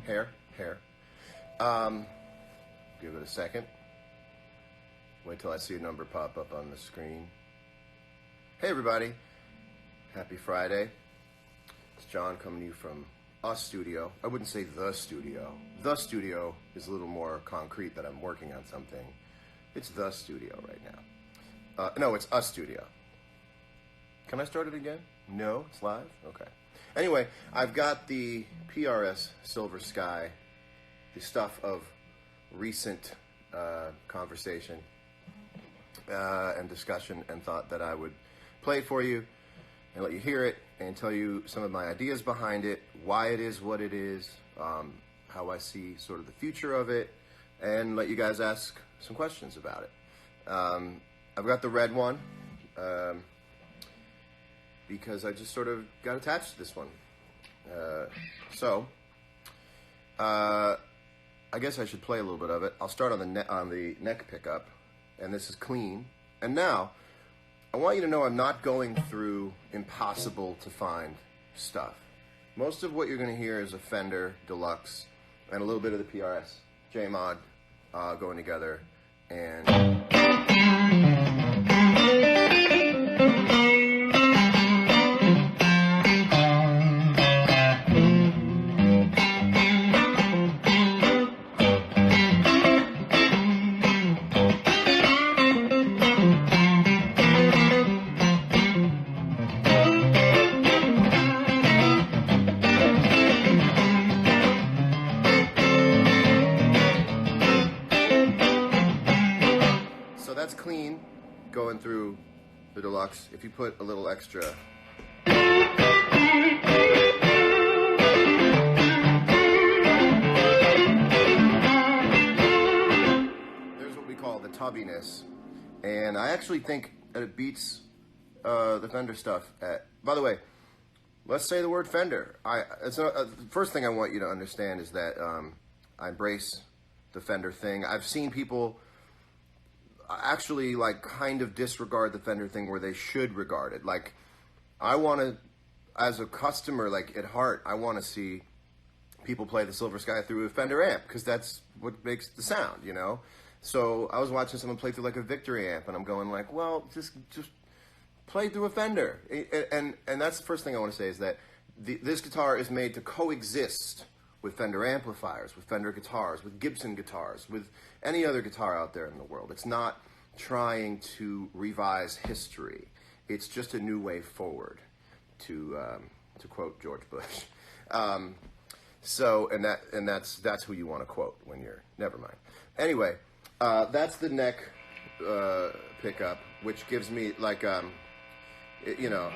Hair. Give it a second. Wait till I see a number pop up on the screen. Hey everybody, happy Friday. It's John coming to you from a studio. I wouldn't say the studio. The studio is a little more concrete that I'm working on something. It's the studio right now. No, it's a studio. Can I start it again? No, it's live? Okay. Anyway, I've got the PRS Silver Sky, the stuff of recent conversation and discussion, and thought that I would play it for you and let you hear it and tell you some of my ideas behind it, why it is what it is, how I see sort of the future of it, and let you guys ask some questions about it. I've got the red one because I just sort of got attached to this one. I guess I should play a little bit of it. I'll start on the neck pickup, and this is clean. And now, I want you to know I'm not going through impossible to find stuff. Most of what you're going to hear is a Fender Deluxe and a little bit of the PRS J-Mod going together. And that's clean going through the Deluxe. If you put a little extra there's what we call the tubbiness, and I actually think that it beats the Fender stuff. By the way, let's say the word Fender. The first thing I want you to understand is that I embrace the Fender thing. I've seen people actually like kind of disregard the Fender thing where they should regard it. Like, I want to, as a customer, like at heart, I want to see people play the Silver Sky through a Fender amp because that's what makes the sound, you know? So I was watching someone play through like a Victory amp, and I'm going like, well, just play through a Fender. And that's the first thing I want to say is that this guitar is made to coexist with Fender amplifiers, with Fender guitars, with Gibson guitars, with any other guitar out there in the world. It's not trying to revise history. It's just a new way forward, to quote George Bush. That's who you want to quote when you're, never mind. Anyway, that's the neck pickup, which gives me like, you know.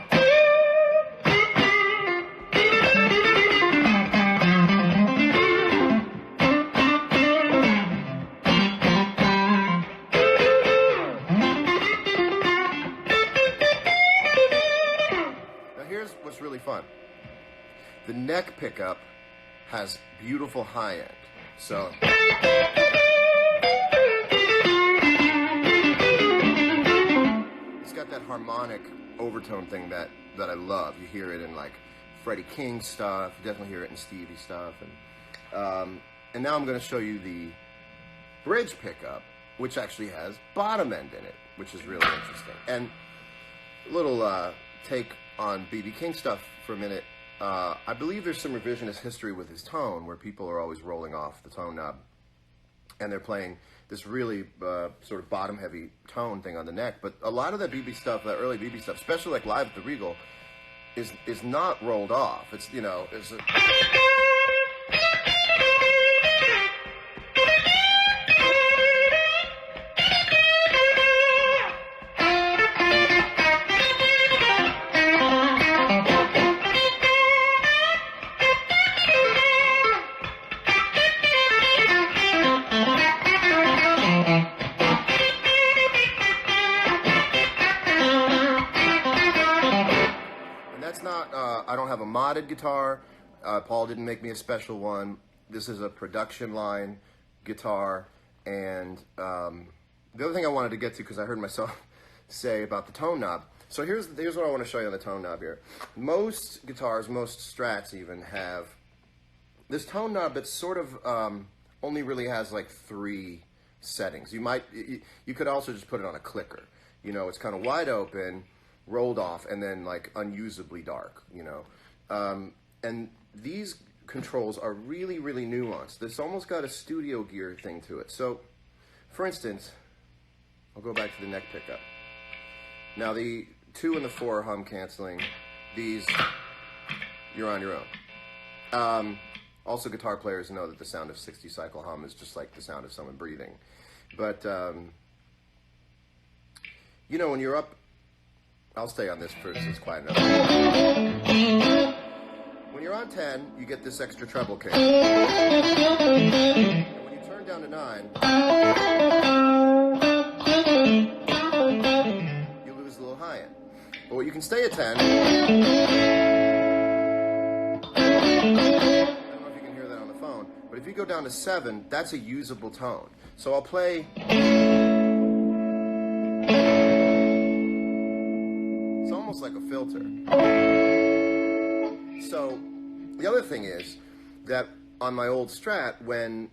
What's really fun. The neck pickup has beautiful high end. So it's got that harmonic overtone thing that I love. You hear it in like Freddie King stuff. You definitely hear it in Stevie stuff. And now I'm going to show you the bridge pickup, which actually has bottom end in it, which is really interesting. And a little take on B.B. King stuff for a minute. I believe there's some revisionist history with his tone where people are always rolling off the tone knob and they're playing this really sort of bottom heavy tone thing on the neck. But a lot of that B.B. stuff, that early B.B. stuff, especially like live at the Regal, is not rolled off. It's, you know, it's a I don't have a modded guitar. Paul didn't make me a special one. This is a production line guitar. And the other thing I wanted to get to, because I heard myself say about the tone knob. So here's what I want to show you on the tone knob here. Most guitars, most Strats even, have this tone knob that's sort of only really has like 3 settings. You could also just put it on a clicker. You know, it's kind of wide open, rolled off, and then like unusably dark. You know, and these controls are really, really nuanced. This almost got a studio gear thing to it. So, for instance, I'll go back to the neck pickup. Now the 2 and the 4 are hum canceling. These, you're on your own. Also, guitar players know that the sound of 60 cycle hum is just like the sound of someone breathing. But, you know, when you're up, I'll stay on this first, it's quiet enough. When you're on 10, you get this extra treble kick. And when you turn down to 9, you lose a little high end. But you can stay at 10. But if you go down to 7, that's a usable tone. So I'll play. It's almost like a filter. So the other thing is that on my old Strat, when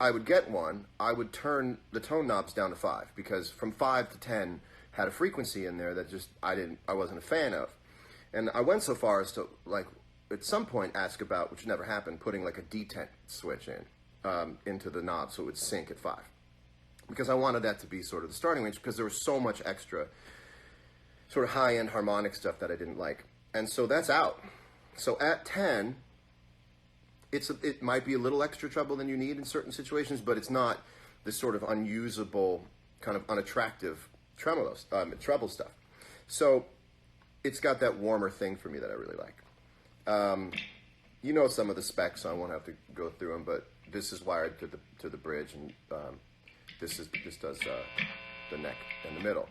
I would get one, I would turn the tone knobs down to 5, because from 5 to 10 had a frequency in there that just I wasn't a fan of. And I went so far as to, like, at some point ask about, which never happened, putting like a detent switch into the knob so it would sync at 5. Because I wanted that to be sort of the starting range, because there was so much extra sort of high-end harmonic stuff that I didn't like. And so that's out. So at 10, it might be a little extra treble than you need in certain situations, but it's not this sort of unusable, kind of unattractive treble stuff. So it's got that warmer thing for me that I really like. You know some of the specs, so I won't have to go through them, but this is wired to the bridge, and this does the neck and the middle.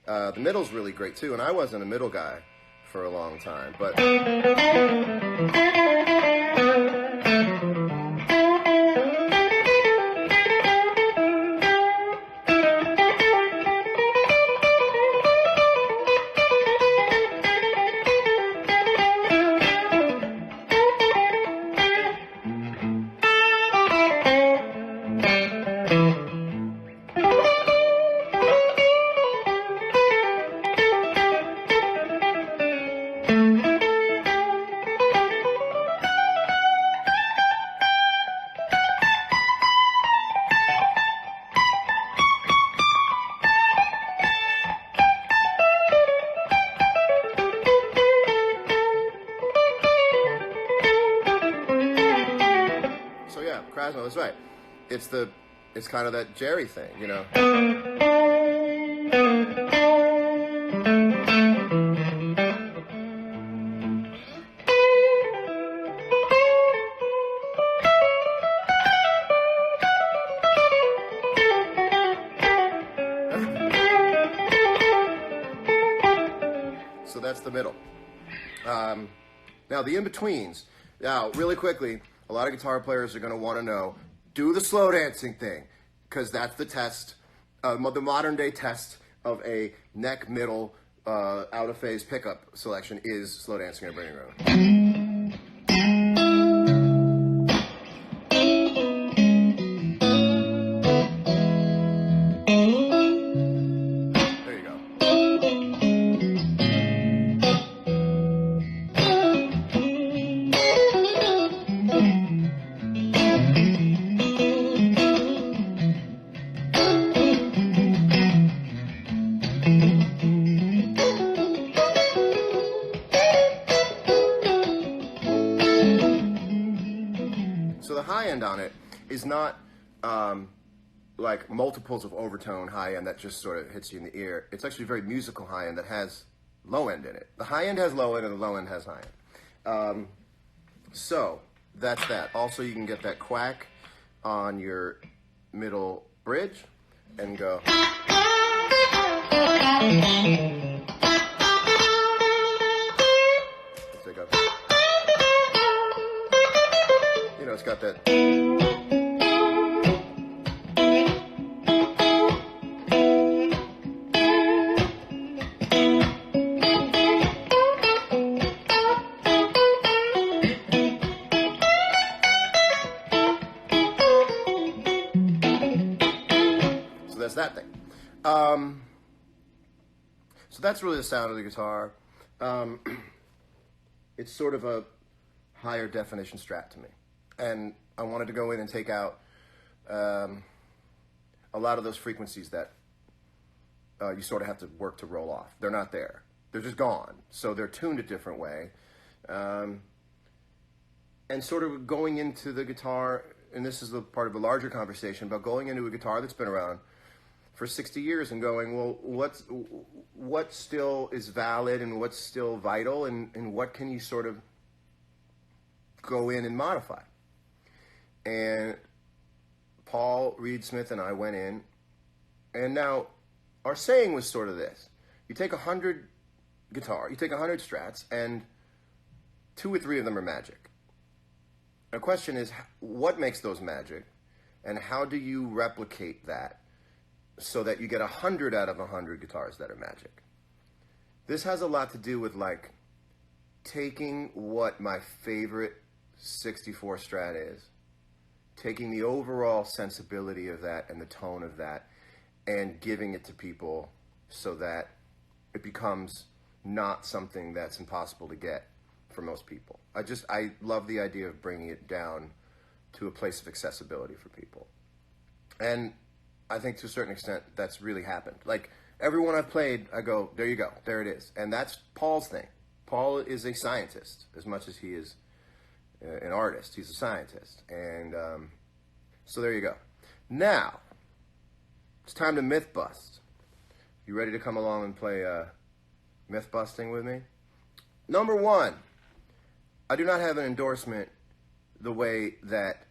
The middle's really great too, and I wasn't a middle guy for a long time, but Krasno, that's right. It's kind of that Jerry thing, you know. So that's the middle. Now the in-betweens. Now, really quickly, a lot of guitar players are going to want to know, do the slow dancing thing, because that's the test, the modern day test of a neck, middle, out of phase pickup selection is slow dancing in a bringing room. There you go. So the high end on it is not like multiples of overtone high end that just sort of hits you in the ear. It's actually very musical high end that has low end in it. The high end has low end and the low end has high end. So that's that. Also, you can get that quack on your middle bridge and go. Let's take up. You know, it's got that. that's that thing. So that's really the sound of the guitar. It's sort of a higher definition Strat to me. And I wanted to go in and take out a lot of those frequencies that you sort of have to work to roll off. They're not there. They're just gone. So they're tuned a different way. And sort of going into the guitar, and this is the part of a larger conversation, about going into a guitar that's been around for 60 years and going, well, what still is valid and what's still vital, and what can you sort of go in and modify? And Paul Reed Smith and I went in, and now our saying was sort of this: you take 100 Strats, and 2 or 3 of them are magic. The question is, what makes those magic, and how do you replicate that so that you get 100 out of 100 guitars that are magic? This has a lot to do with, like, taking what my favorite 64 Strat is, taking the overall sensibility of that and the tone of that, and giving it to people so that it becomes not something that's impossible to get for most people. I love the idea of bringing it down to a place of accessibility for people. And I think to a certain extent that's really happened. Like, everyone I've played, I go, there you go, there it is. And that's Paul's thing. Paul is a scientist as much as he is an artist. He's a scientist. And so there you go. Now, it's time to myth bust. You ready to come along and play myth busting with me? Number 1, I do not have an endorsement the way that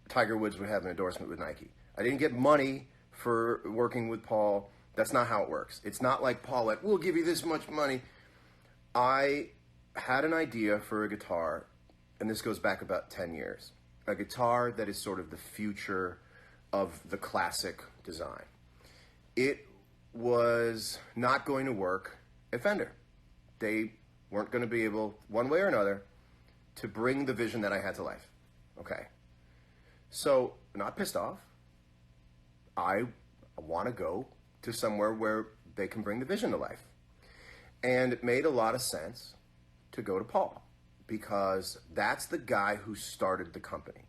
Tiger Woods would have an endorsement with Nike. I didn't get money for working with Paul. That's not how it works. It's not like Paul went, we'll give you this much money. I had an idea for a guitar, and this goes back about 10 years. A guitar that is sort of the future of the classic design. It was not going to work at Fender. They weren't going to be able, one way or another, to bring the vision that I had to life. Okay. So, not pissed off. I want to go to somewhere where they can bring the vision to life. And it made a lot of sense to go to Paul, because that's the guy who started the company.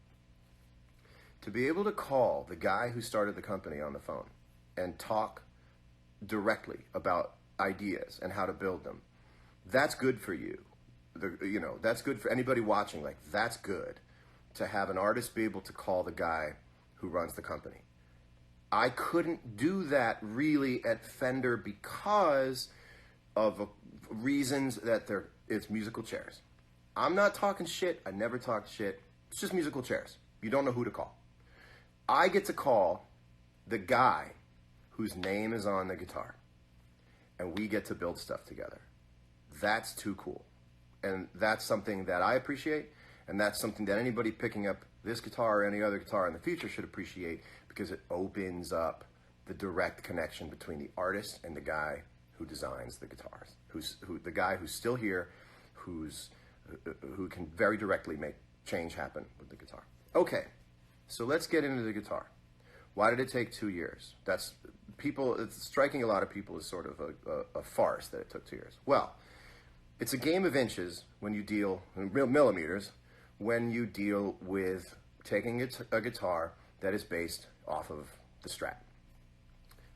To be able to call the guy who started the company on the phone and talk directly about ideas and how to build them, that's good for you. That's good for anybody watching. Like, that's good to have an artist be able to call the guy who runs the company. I couldn't do that really at Fender because of reasons that it's musical chairs. I'm not talking shit. I never talked shit. It's just musical chairs. You don't know who to call. I get to call the guy whose name is on the guitar, and we get to build stuff together. That's too cool. And that's something that I appreciate, and that's something that anybody picking up this guitar or any other guitar in the future should appreciate, because it opens up the direct connection between the artist and the guy who designs the guitars, the guy who's still here, who can very directly make change happen with the guitar. Okay, so let's get into the guitar. Why did it take 2 years? It's striking a lot of people as sort of a farce that it took 2 years. Well, it's a game of inches when you deal, millimeters, when you deal with taking a guitar that is based off of the Strat.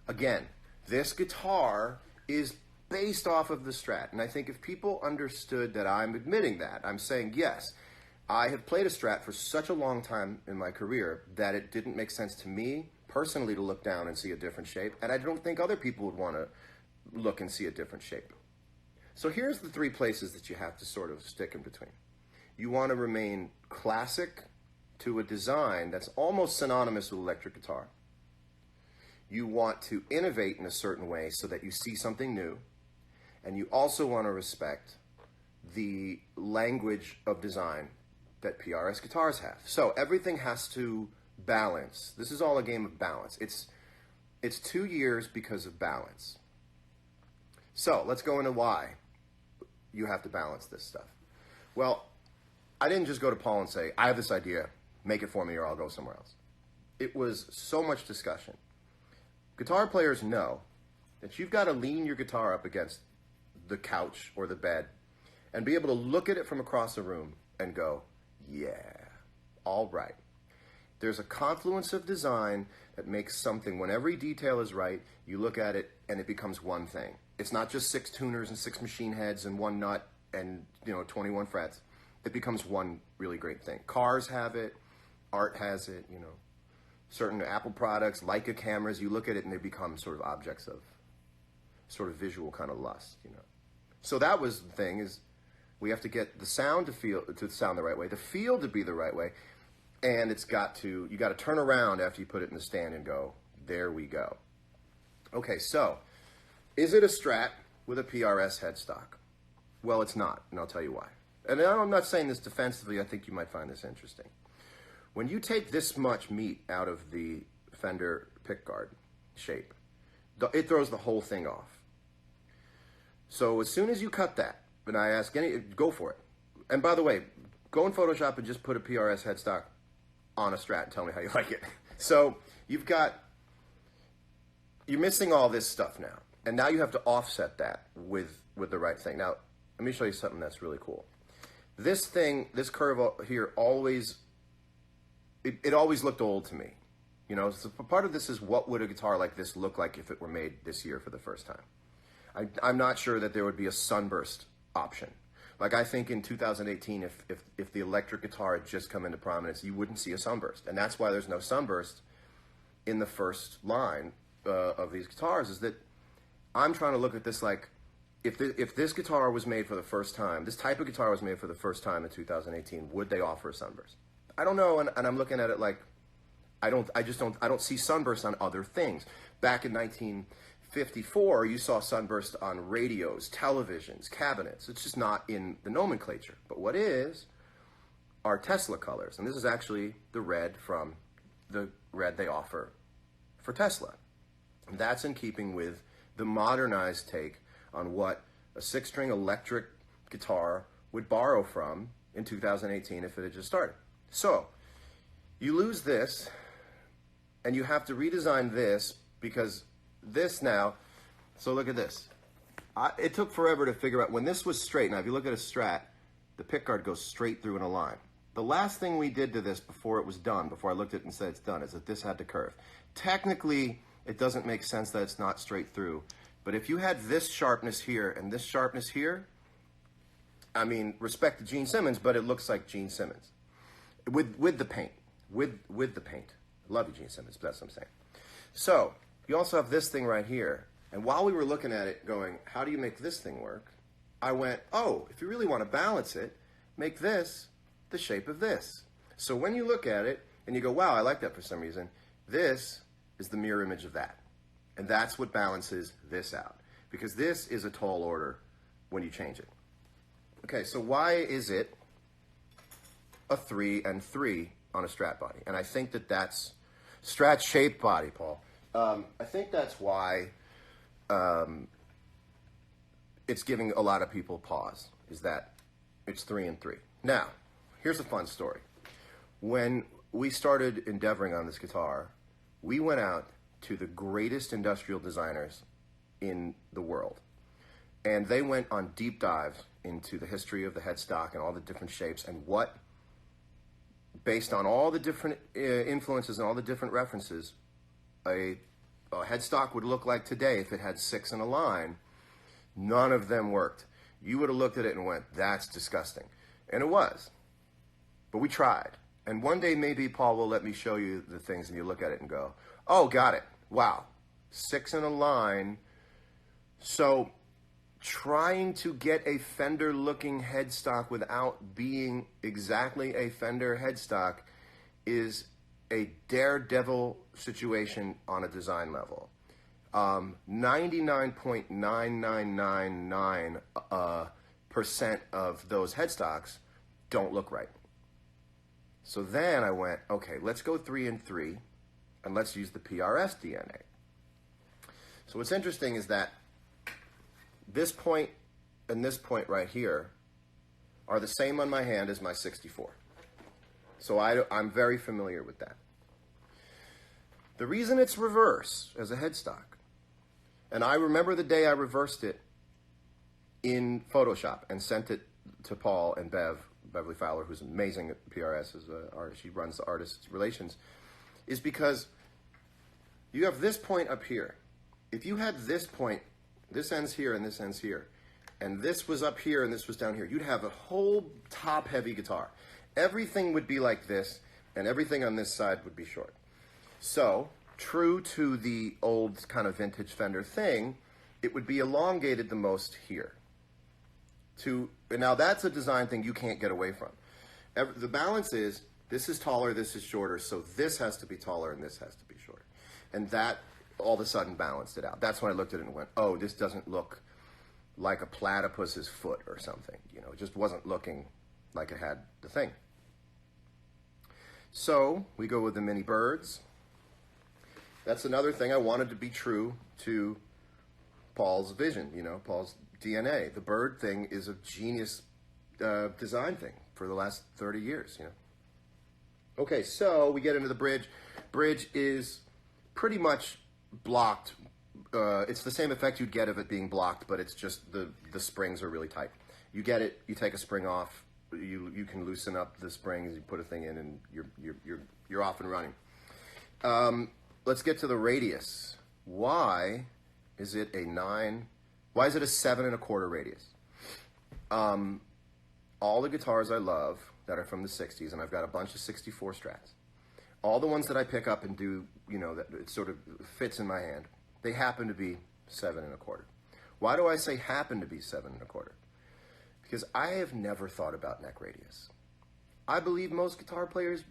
Again, this guitar is based off of the Strat, and I think if people understood that I'm admitting that, I'm saying, yes, I have played a Strat for such a long time in my career that it didn't make sense to me personally to look down and see a different shape, and I don't think other people would want to look and see a different shape. So here's the 3 places that you have to sort of stick in between. You want to remain classic to a design that's almost synonymous with electric guitar. You want to innovate in a certain way so that you see something new. And you also want to respect the language of design that PRS guitars have. So everything has to balance. This is all a game of balance. It's 2 years because of balance. So let's go into why you have to balance this stuff. Well, I didn't just go to Paul and say, I have this idea, make it for me or I'll go somewhere else. It was so much discussion, Guitar players know that you've got to lean your guitar up against the couch or the bed and be able to look at it from across the room and go, yeah, all right. There's a confluence of design that makes something, when every detail is right, you look at it and it becomes one thing. It's not just 6 tuners and 6 machine heads and 1 nut and 21 frets. It becomes one really great thing. Cars have it, art has it, certain Apple products, Leica cameras, you look at it and they become sort of objects of sort of visual kind of lust, So that was the thing, is we have to get the sound to sound the right way, the feel to be the right way, and you got to turn around after you put it in the stand and go, there we go. Okay, so is it a Strat with a PRS headstock? Well, it's not, and I'll tell you why. And I'm not saying this defensively, I think you might find this interesting. When you take this much meat out of the Fender pickguard shape, it throws the whole thing off. So as soon as you cut that, and I ask go for it. And by the way, go in Photoshop and just put a PRS headstock on a Strat and tell me how you like it. So you're missing all this stuff now. And now you have to offset that with the right thing. Now, let me show you something that's really cool. This curve here always looked old to me. So part of this is, what would a guitar like this look like if it were made this year for the first time? I'm not sure that there would be a sunburst option. Like, I think in 2018, if the electric guitar had just come into prominence, you wouldn't see a sunburst. And that's why there's no sunburst in the first line of these guitars, is that I'm trying to look at this like, if this guitar was made for the first time, this type of guitar was made for the first time in 2018, would they offer a sunburst? I don't know, and I'm looking at it like, I don't see sunburst on other things. Back in 1954, you saw sunburst on radios, televisions, cabinets. It's just not in the nomenclature. But what is are Tesla colors, and this is actually the red from the red they offer for Tesla. And that's in keeping with the modernized take on what a 6-string electric guitar would borrow from in 2018 if it had just started. So you lose this, and you have to redesign this, because this now, so look at this. It took forever to figure out when this was straight. Now, if you look at a Strat, the pickguard goes straight through in a line. The last thing we did to this before it was done, before I looked at it and said it's done, is that this had to curve. Technically, it doesn't make sense that it's not straight through. But if you had this sharpness here and this sharpness here, I mean, respect to Gene Simmons, but it looks like Gene Simmons. With the paint. With the paint. Love you, Gene Simmons, but that's what I'm saying. So, you also have this thing right here. And while we were looking at it going, how do you make this thing work? I went, oh, if you really want to balance it, make this the shape of this. So when you look at it and you go, wow, I like that for some reason, this is the mirror image of that. And that's what balances this out. Because this is a tall order when you change it. Okay, so why is it a 3 and 3 on a Strat body? And I think that's Strat shaped body, Paul. I think that's why it's giving a lot of people pause, is that it's 3 and 3. Now, here's a fun story. When we started endeavoring on this guitar, we went out to the greatest industrial designers in the world. And they went on deep dives into the history of the headstock and all the different shapes, and what, based on all the different influences and all the different references, a headstock would look like today if it had 6 in a line. None of them worked. You would have looked at it and went, that's disgusting. And it was. But we tried. And one day maybe Paul will let me show you the things and you look at it and go, oh, got it. Wow. 6 in a line. So trying to get a Fender-looking headstock without being exactly a Fender headstock is a daredevil situation on a design level. 99.9999% of those headstocks don't look right. So then I went, okay, let's go 3 and 3, and let's use the PRS DNA. So what's interesting is that this point and this point right here are the same on my hand as my 64. So I'm very familiar with that. The reason it's reverse as a headstock, and I remember the day I reversed it in Photoshop and sent it to Paul and Beverly Fowler, who's amazing at PRS, she runs the artist relations, is because you have this point up here. If you had this point, this ends here and this ends here, and this was up here and this was down here, you'd have a whole top-heavy guitar. Everything would be like this, and everything on this side would be short. So, true to the old kind of vintage Fender thing, it would be elongated the most here. Now that's a design thing you can't get away from. The balance is, this is taller, this is shorter, so this has to be taller and this has to be shorter. And that all of a sudden balanced it out. That's when I looked at it and went, oh, this doesn't look like a platypus's foot or something. You know, it just wasn't looking like it had the thing. So we go with the mini birds. That's another thing I wanted to be true to Paul's vision, you know, Paul's DNA. The bird thing is a genius design thing for the last 30 years, you know. Okay, so we get into the bridge. Bridge is pretty much blocked. It's the same effect you'd get of it being blocked, but it's just the springs are really tight. You get it, you take a spring off, you can loosen up the springs, you put a thing in, and you're off and running. Let's get to the radius. Why is it a 9? Why is it a 7 1/4 radius? All the guitars I love that are from the 60s, and I've got a bunch of 64 Strats, all the ones that I pick up and do, you know, that it sort of fits in my hand, they happen to be 7 1/4. Why do I say happen to be 7 1/4? Because I have never thought about neck radius. I believe most guitar players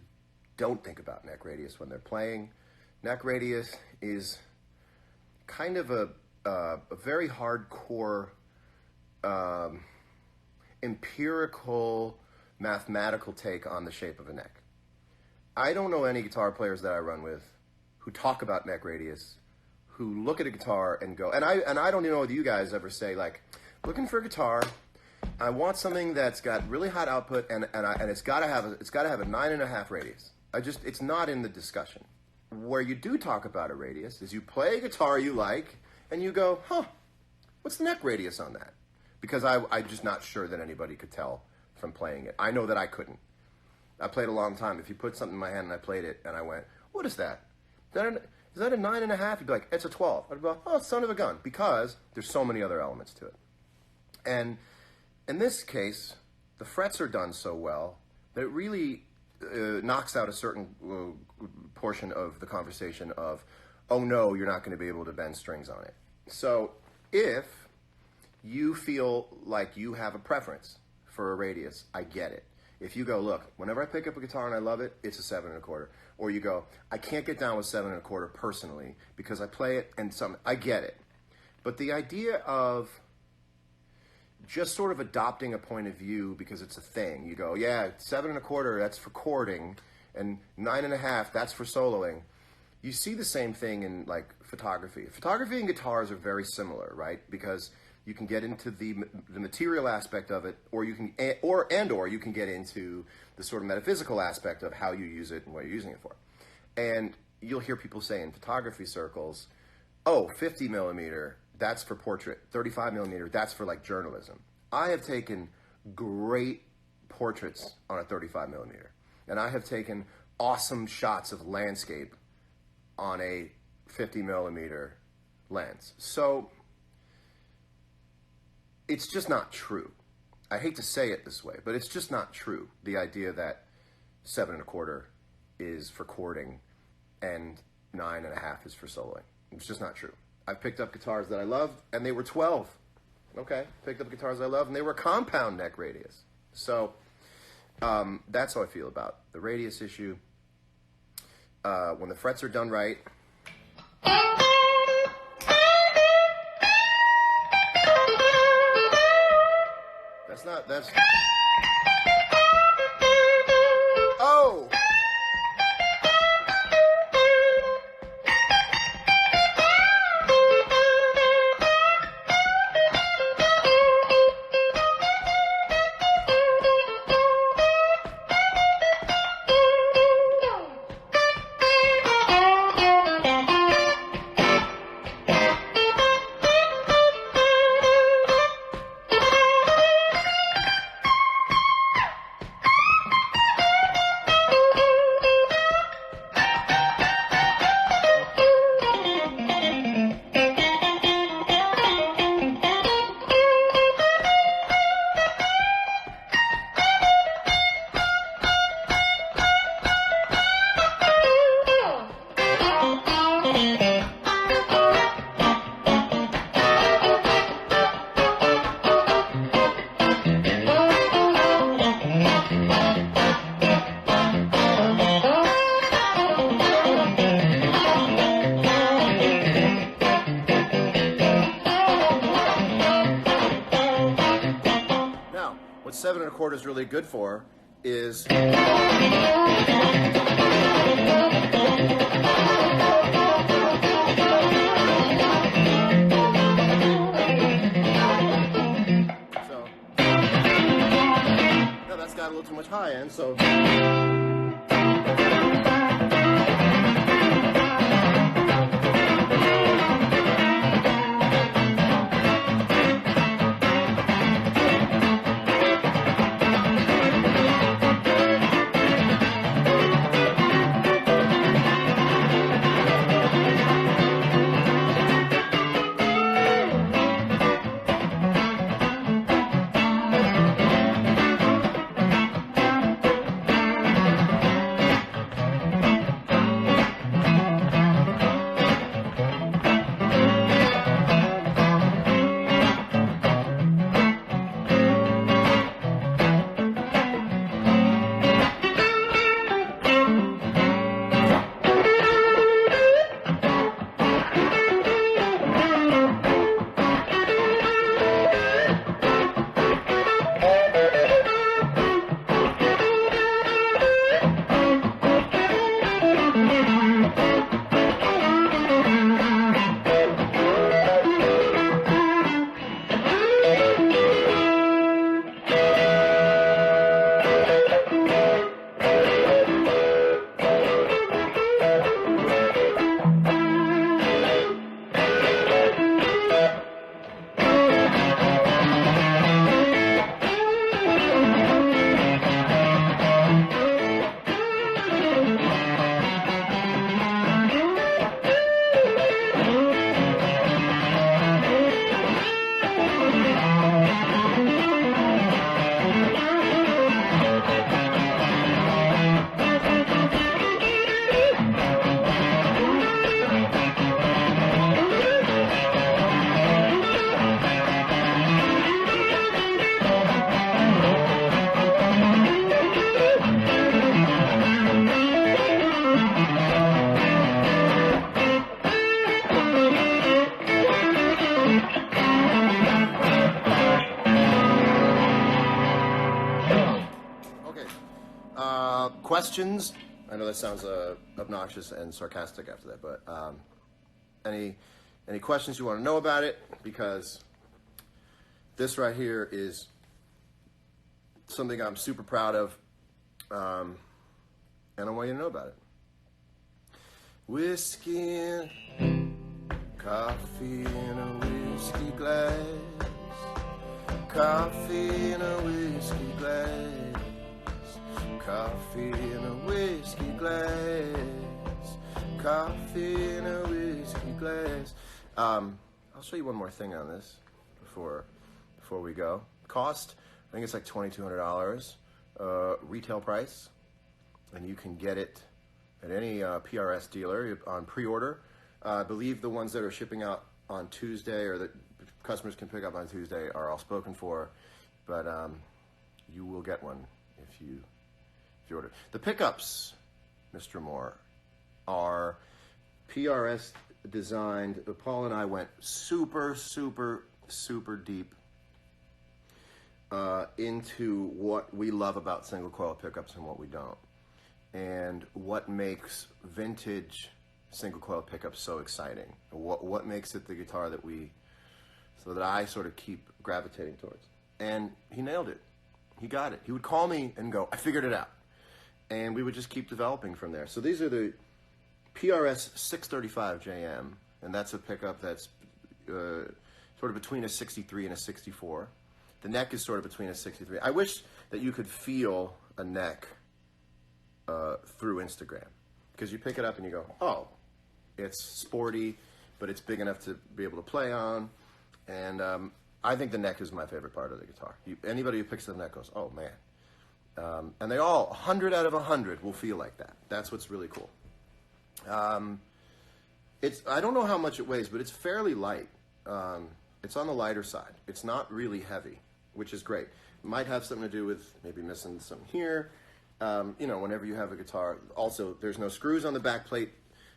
don't think about neck radius when they're playing. Neck radius is kind of a very hardcore, empirical, mathematical take on the shape of a neck. I don't know any guitar players that I run with who talk about neck radius, who look at a guitar and go, and I don't even know if you guys ever say, like, looking for a guitar, I want something that's got really hot output and it's got to have a 9.5 radius. It's not in the discussion. Where you do talk about a radius is you play a guitar you like and you go, huh, what's the neck radius on that? Because I'm just not sure that anybody could tell from playing it. I know that I couldn't. I played a long time. If you put something in my hand and I played it and I went, what is that? Is that a 9.5? You'd be like, it's a 12. I'd be like, oh, son of a gun, because there's so many other elements to it. And in this case, the frets are done so well that it really knocks out a certain portion of the conversation of, oh no, you're not going to be able to bend strings on it. So if you feel like you have a preference for a radius, I get it. If you go, look, whenever I pick up a guitar and I love it, it's a 7 1/4. Or you go, I can't get down with 7 1/4 personally because I play it and I get it. But the idea of just sort of adopting a point of view because it's a thing. You go, yeah, 7 1/4, that's for chording, and 9.5, that's for soloing. You see the same thing in like photography. Photography and guitars are very similar, right? Because you can get into the material aspect of it, or you can you can get into the sort of metaphysical aspect of how you use it and what you're using it for. And you'll hear people say in photography circles, oh, 50 millimeter, that's for portrait. 35 millimeter, that's for like journalism. I have taken great portraits on a 35 millimeter, and I have taken awesome shots of landscape on a 50 millimeter lens. So it's just not true. I hate to say it this way, but it's just not true. The idea that 7 1/4 is for chording and 9.5 is for soloing. It's just not true. I've picked up guitars that I love, and they were 12. Okay, picked up guitars I love, and they were compound neck radius. So that's how I feel about the radius issue. When the frets are done right, that's oh! recorder is really good for is got a little too much high end, so questions. I know that sounds obnoxious and sarcastic after that, but any questions you want to know about it? Because this right here is something I'm super proud of, and I want you to know about it. Whiskey, coffee in a whiskey glass, coffee in a whiskey glass. Coffee in a whiskey glass, coffee in a whiskey glass. I'll show you one more thing on this before we go. Cost, I think it's like $2,200 retail price, and you can get it at any PRS dealer on pre-order. I believe the ones that are shipping out on Tuesday or that customers can pick up on Tuesday are all spoken for, but you will get one if you order. The pickups, Mr. Moore, are PRS designed. Paul and I went super deep into what we love about single coil pickups and what we don't, and what makes vintage single coil pickups so exciting. What makes it the guitar that I sort of keep gravitating towards. And he nailed it. He got it. He would call me and go, "I figured it out." And we would just keep developing from there. So these are the PRS 635 JM, and that's a pickup that's sort of between a 63 and a 64. The neck is sort of between a 63. I wish that you could feel a neck through Instagram, because you pick it up and you go, oh, it's sporty, but it's big enough to be able to play on. And I think the neck is my favorite part of the guitar. Anybody who picks the neck goes, oh man. And they all, 100 out of 100 will feel like that. That's what's really cool. I don't know how much it weighs, but it's fairly light. It's on the lighter side. It's not really heavy, which is great. It might have something to do with maybe missing some here. Whenever you have a guitar. Also, there's no screws on the back plate,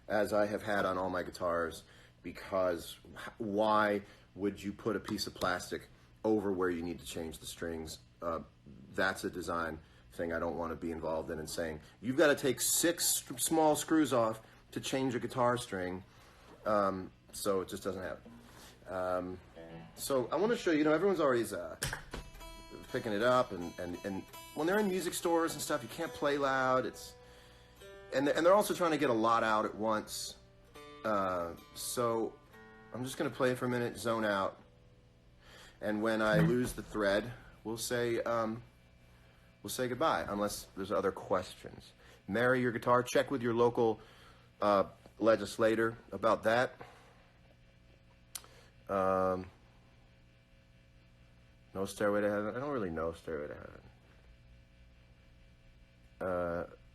as I have had on all my guitars, because why would you put a piece of plastic over where you need to change the strings? that's a design thing I don't want to be involved in, and saying you've got to take 6 small screws off to change a guitar string. So it just doesn't happen. So I want to show you, everyone's always picking it up, and when they're in music stores and stuff, you can't play loud. And they're also trying to get a lot out at once. So I'm just going to play for a minute, zone out, and when I lose the thread, we'll say goodbye, unless there's other questions. Marry your guitar. Check with your local legislator about that. No Stairway to Heaven. I don't really know Stairway to Heaven.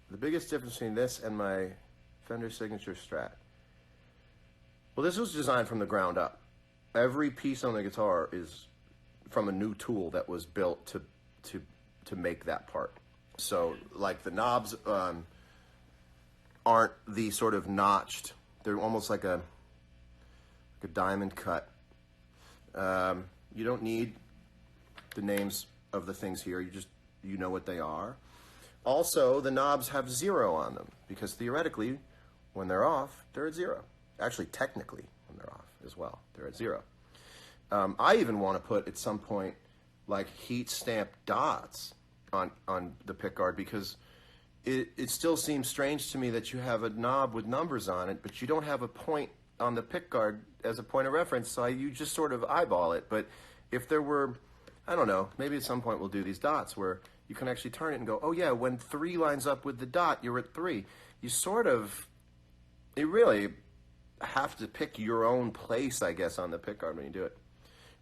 The biggest difference between this and my Fender Signature Strat. Well, this was designed from the ground up. Every piece on the guitar is from a new tool that was built to make that part. So, like, the knobs aren't the sort of notched. They're almost like a diamond cut. You don't need the names of the things here. You know what they are. Also, the knobs have 0 on them, because theoretically, when they're off, they're at 0. Actually, technically, when they're off as well, they're at 0. I even want to put, at some point, like heat stamped dots on the pickguard, because it still seems strange to me that you have a knob with numbers on it, but you don't have a point on the pickguard as a point of reference, so you just sort of eyeball it. But if there were, I don't know, maybe at some point we'll do these dots where you can actually turn it and go, oh yeah, when 3 lines up with the dot, you're at 3. You really have to pick your own place, I guess, on the pickguard when you do it.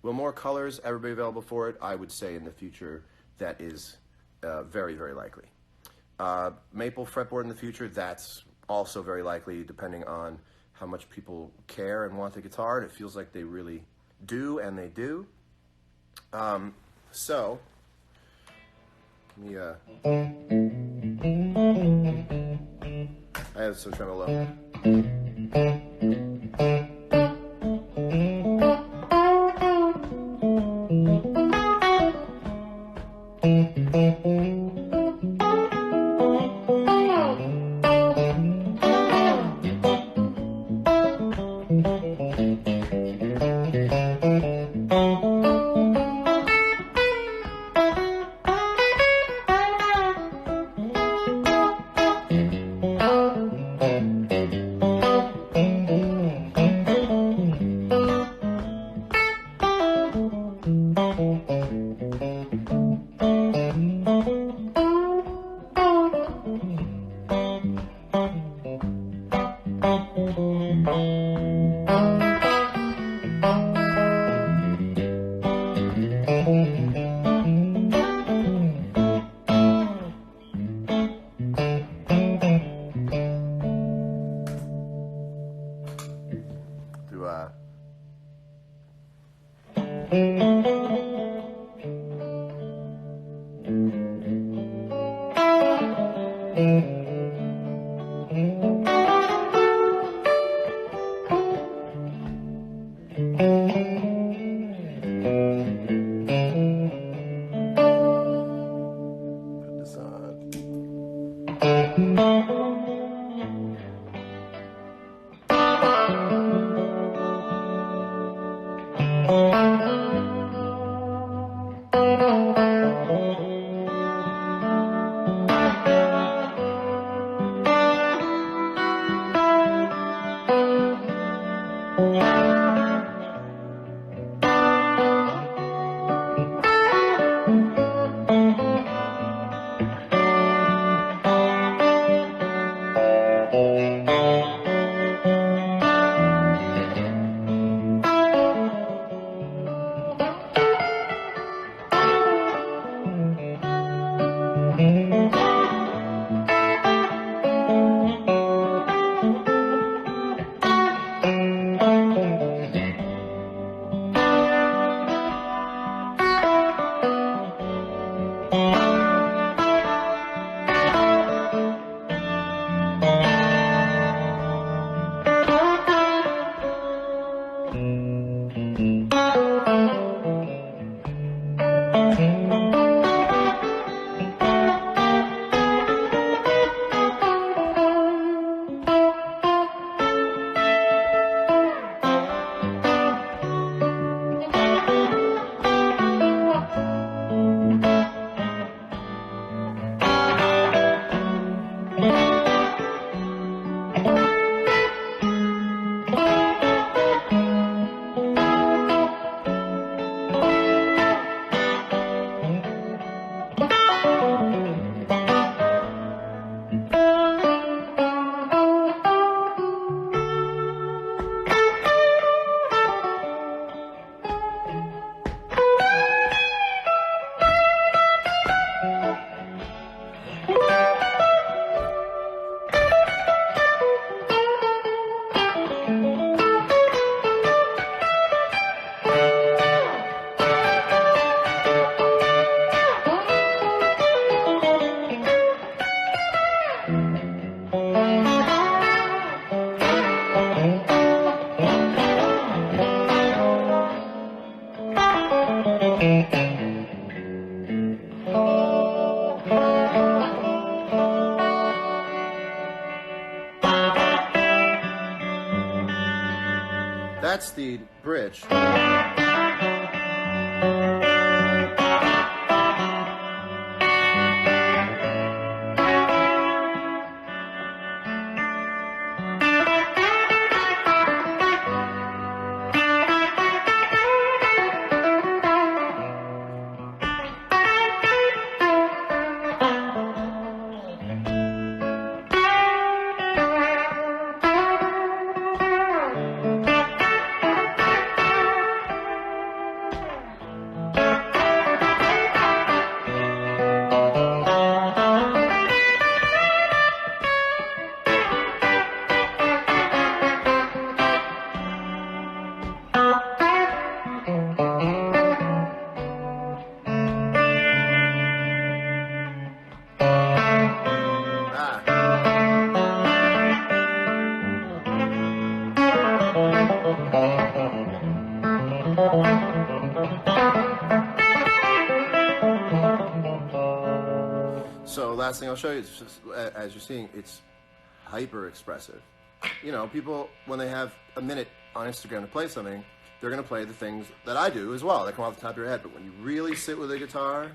Will more colors ever be available for it? I would say in the future that is very, very likely. Maple fretboard in the future, that's also very likely, depending on how much people care and want the guitar. And it feels like they really do, and they do. So, let me, I have some tremolo. That's the bridge. So last thing I'll show you is just, as you're seeing, it's hyper expressive. You know, people, when they have a minute on Instagram to play something, they're going to play the things that I do as well. They come off the top of your head. But when you really sit with a guitar,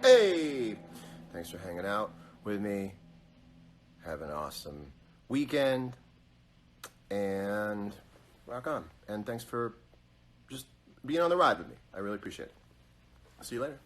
hey, thanks for hanging out with me. Have an awesome weekend and rock on. And thanks for just being on the ride with me. I really appreciate it. See you later.